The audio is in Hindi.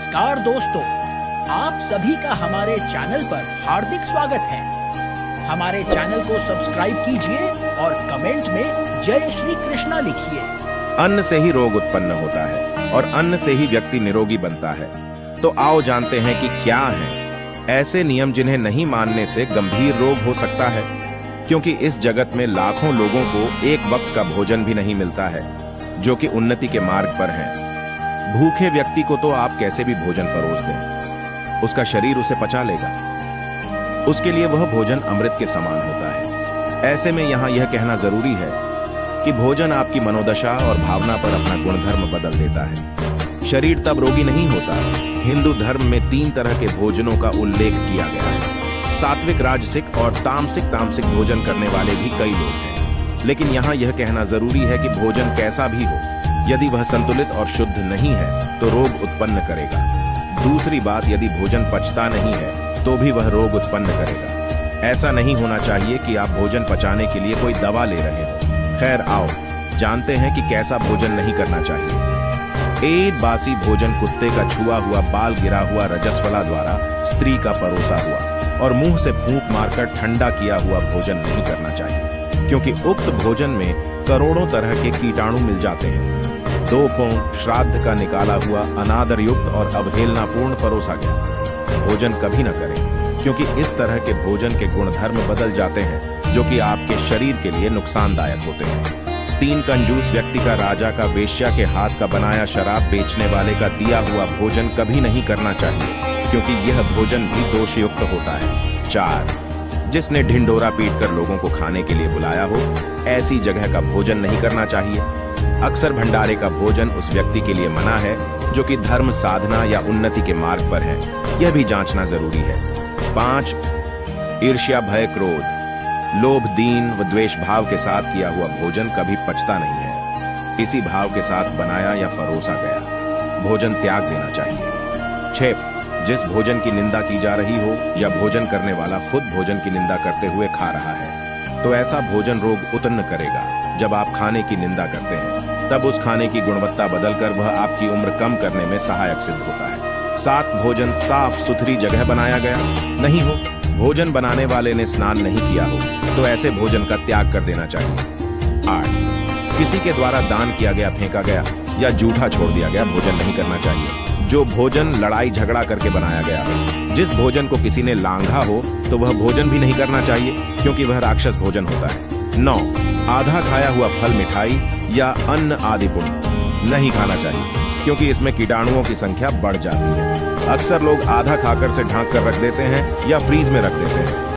नमस्कार दोस्तों, आप सभी का हमारे चैनल पर हार्दिक स्वागत है। हमारे चैनल को सब्सक्राइब कीजिए और कमेंट में जय श्री कृष्णा लिखिए। अन्न से ही रोग उत्पन्न होता है और अन्न से ही व्यक्ति निरोगी बनता है। तो आओ जानते हैं कि क्या हैं ऐसे नियम जिन्हें नहीं मानने से गंभीर रोग हो सकता है। क्योंकि इस जगत में लाखों लोगों को एक वक्त का भोजन भी नहीं मिलता है, जो कि उन्नति के मार्ग पर है। भूखे व्यक्ति को तो आप कैसे भी भोजन परोस दें, उसका शरीर उसे पचा लेगा। उसके लिए वह भोजन अमृत के समान होता है। ऐसे में यहाँ यह कहना जरूरी है कि भोजन आपकी मनोदशा और भावना पर अपना गुणधर्म बदल देता है। शरीर तब रोगी नहीं होता। हिंदू धर्म में 3 तरह के भोजनों का उल्लेख किया गया है। सात्विक, राजसिक और तामसिक भोजन करने वाले भी कई लोग हैं। लेकिन यहाँ यह कहना जरूरी है कि भोजन कैसा भी हो, यदि वह संतुलित और शुद्ध नहीं है तो रोग उत्पन्न करेगा। दूसरी बात, यदि भोजन पचता नहीं है तो भी वह रोग उत्पन्न करेगा। ऐसा नहीं होना चाहिए कि आप भोजन पचाने के लिए कोई दवा ले रहे हो। खैर आओ जानते हैं कि कैसा भोजन नहीं करना चाहिए। एक बासी भोजन, कुत्ते का छुआ हुआ, बाल गिरा हुआ रजस्वला द्वारा स्त्री का परोसा हुआ और मुंह से फूंक मारकर ठंडा किया हुआ भोजन नहीं करना चाहिए, क्योंकि उक्त भोजन में करोड़ों तरह के कीटाणु मिल जाते हैं। 2 पोंक श्राद्ध का निकाला हुआ, अनादर युक्त और अवहेलनापूर्ण परोसा गया भोजन कभी न करें, क्योंकि इस तरह के भोजन के गुणधर्म बदल जाते हैं, जो कि आपके शरीर के लिए नुकसानदायक होते हैं। 3 कंजूस व्यक्ति का, राजा का, वेश्या के हाथ का बनाया शराब बेचने वाले का दिया हुआ भोजन कभी नहीं करना चाहिए, क्योंकि यह भोजन भी दोषयुक्त होता है। 4 जिसने ढिंडोरा पीटकर लोगों को खाने के लिए बुलाया हो, ऐसी जगह का भोजन नहीं करना चाहिए। अक्सर भंडारे का भोजन उस व्यक्ति के लिए मना है जो कि धर्म साधना या उन्नति के मार्ग पर है, यह भी जांचना जरूरी है। 5 ईर्ष्या, भय, क्रोध, लोभ, दीन व द्वेष भाव के साथ किया हुआ भोजन कभी पचता नहीं है। इसी भाव के साथ बनाया या परोसा गया भोजन त्याग देना चाहिए। 6 जिस भोजन की निंदा की जा रही हो या भोजन करने वाला खुद भोजन की निंदा करते हुए खा रहा है, तो ऐसा भोजन रोग उत्पन्न करेगा। जब आप खाने की निंदा करते हैं, तब उस खाने की गुणवत्ता बदलकर वह आपकी उम्र कम करने में सहायक सिद्ध होता है। 7 भोजन साफ सुथरी जगह बनाया गया नहीं हो, भोजन बनाने वाले ने स्नान नहीं किया हो, तो ऐसे भोजन का त्याग कर देना चाहिए। 8 किसी के द्वारा दान किया गया, फेंका गया या जूठा छोड़ दिया गया भोजन नहीं करना चाहिए। जो भोजन लड़ाई झगड़ा करके बनाया गया हो, जिस भोजन को किसी ने लांघा हो, तो वह भोजन भी नहीं करना चाहिए, क्योंकि वह राक्षस भोजन होता है। 9 आधा खाया हुआ फल, मिठाई या अन्न आदि पुण्य नहीं खाना चाहिए, क्योंकि इसमें कीटाणुओं की संख्या बढ़ जाती है। अक्सर लोग आधा खाकर से ढांक कर रख देते हैं या फ्रीज में रख देते हैं।